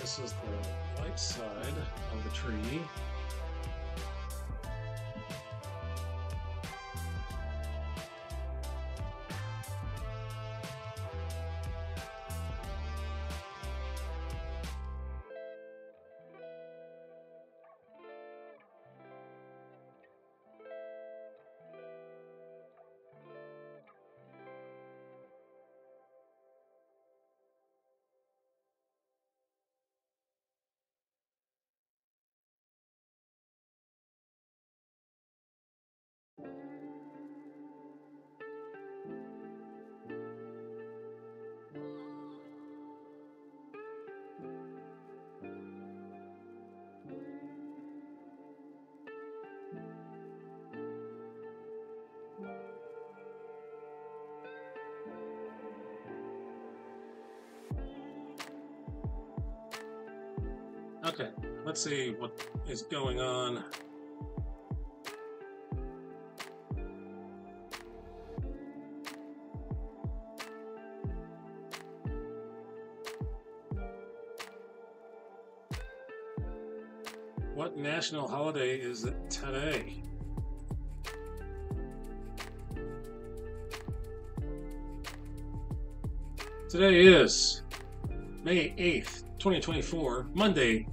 This is the right side of the tree. Okay, let's see what is going on. What national holiday is it today? Today is May 8th, 2024, Monday.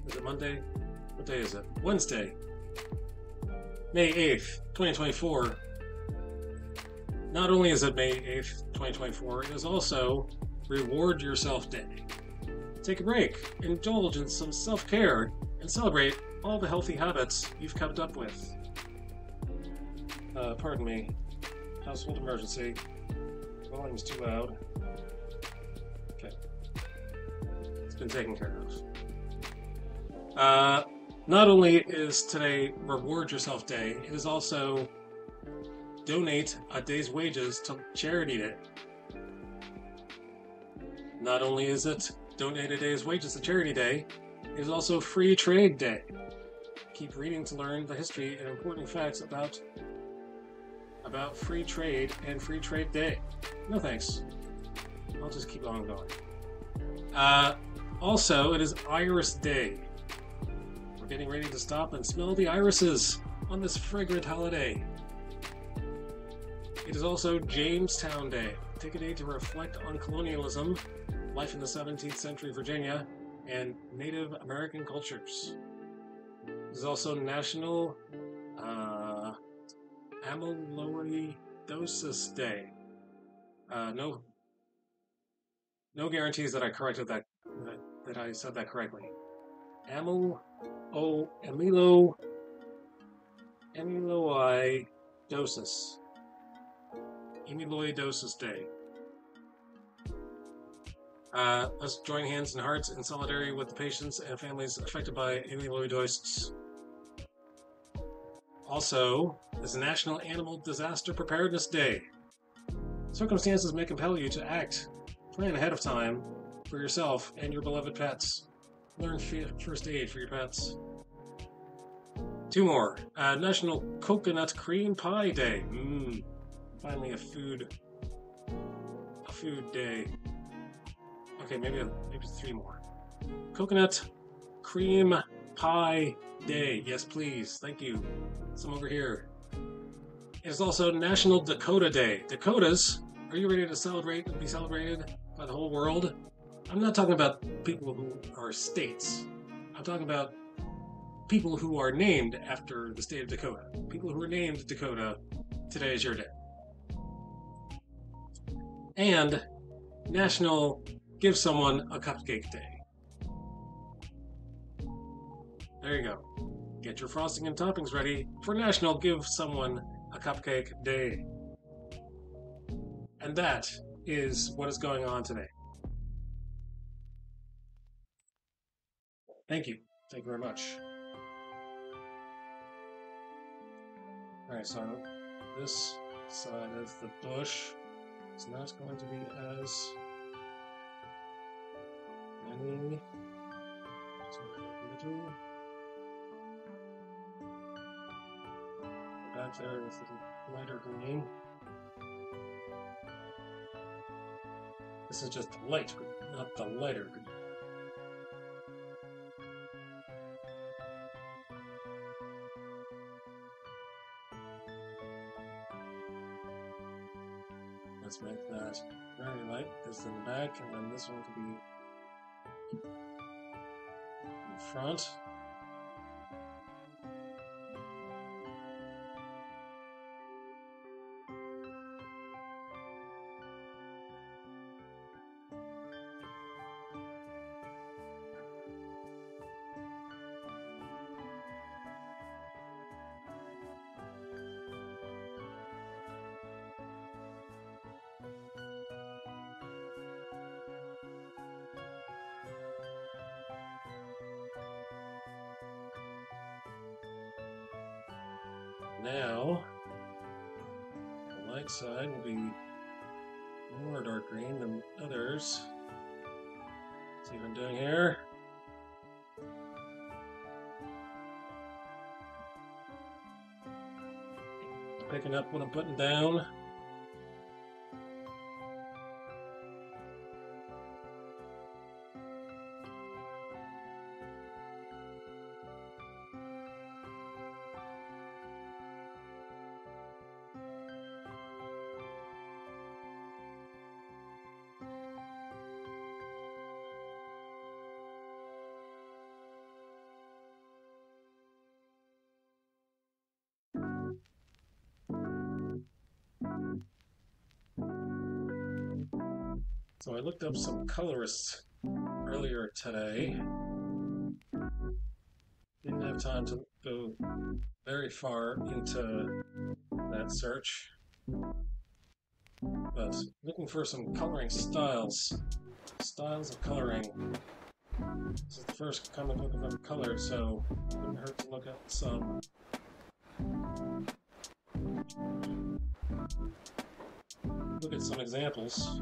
Is it Monday? What day is it? Wednesday, May 8th, 2024. Not only is it May 8th, 2024, it is also Reward Yourself Day. Take a break, indulge in some self-care, and celebrate all the healthy habits you've kept up with. Pardon me. Household emergency. Volume's too loud. Okay. It's been taken care of. Not only is today Reward Yourself Day, it is also Donate a Day's Wages to Charity Day. Not only is it Donate a Day's Wages to Charity Day, it is also Free Trade Day. Keep reading to learn the history and important facts about free trade and Free Trade Day. No thanks. I'll just keep on going. Also, it is Iris Day. We're getting ready to stop and smell the irises on this fragrant holiday. It is also Jamestown Day. Take a day to reflect on colonialism, life in the 17th century Virginia, and Native American cultures. It is also National Amyloidosis Day. No guarantees that I corrected that I said that correctly. Amyloidosis. Amyloidosis Day. Let's join hands and hearts in solidarity with the patients and families affected by amyloidosis. Also, it's National Animal Disaster Preparedness Day. Circumstances may compel you to act. Plan ahead of time for yourself and your beloved pets. Learn first aid for your pets. Two more. National Coconut Cream Pie Day. Finally a food day. Okay, maybe three more. Coconut Cream Pie Day. Yes, please. Thank you. Some over here. It is also National Dakota Day. Dakotas, are you ready to celebrate and be celebrated by the whole world? I'm not talking about people who are states. I'm talking about people who are named after the state of Dakota. People who are named Dakota, today is your day. And National Give Someone a Cupcake Day. There you go. Get your frosting and toppings ready for National Give Someone a Cupcake Day. And that is what is going on today. Thank you. Thank you very much. Alright, so this side is the bush. It's not going to be as many. Back there is the lighter green. This is just the light green, not the lighter green. Let's make that very light because in the back, and then this one could be in front. Now, the light side will be more dark green than others. See what I'm doing here? Picking up what I'm putting down. So I looked up some colorists earlier today. Didn't have time to go very far into that search, but looking for some coloring styles. Styles of coloring. This is the first comic book I've ever colored, so it wouldn't hurt to look at some. Look at some examples.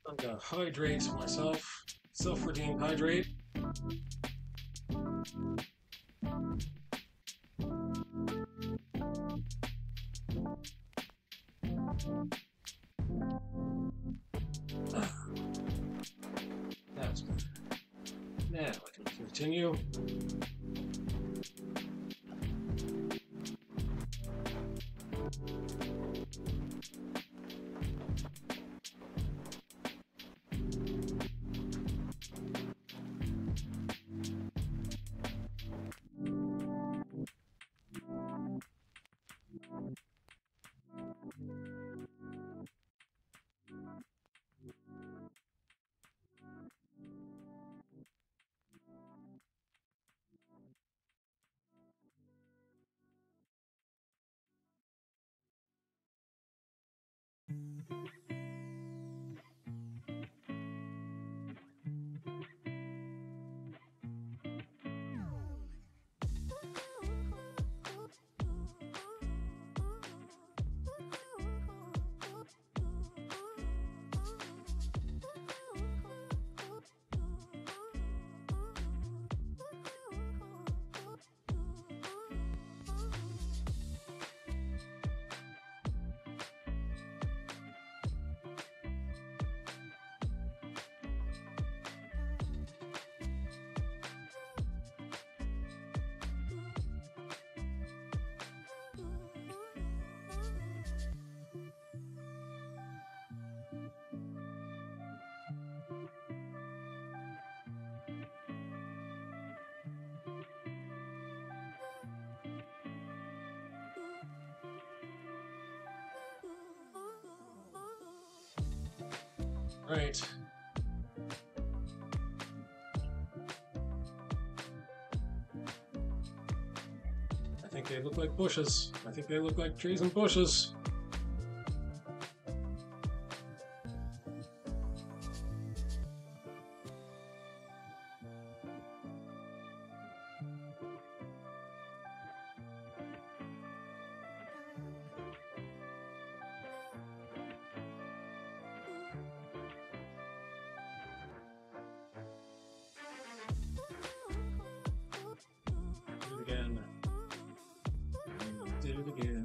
I'm gonna hydrate myself. Self-redeemed hydrate. That's better. Now I can continue. Right. I think they look like bushes. I think they look like trees and bushes. Do it again. Do it again.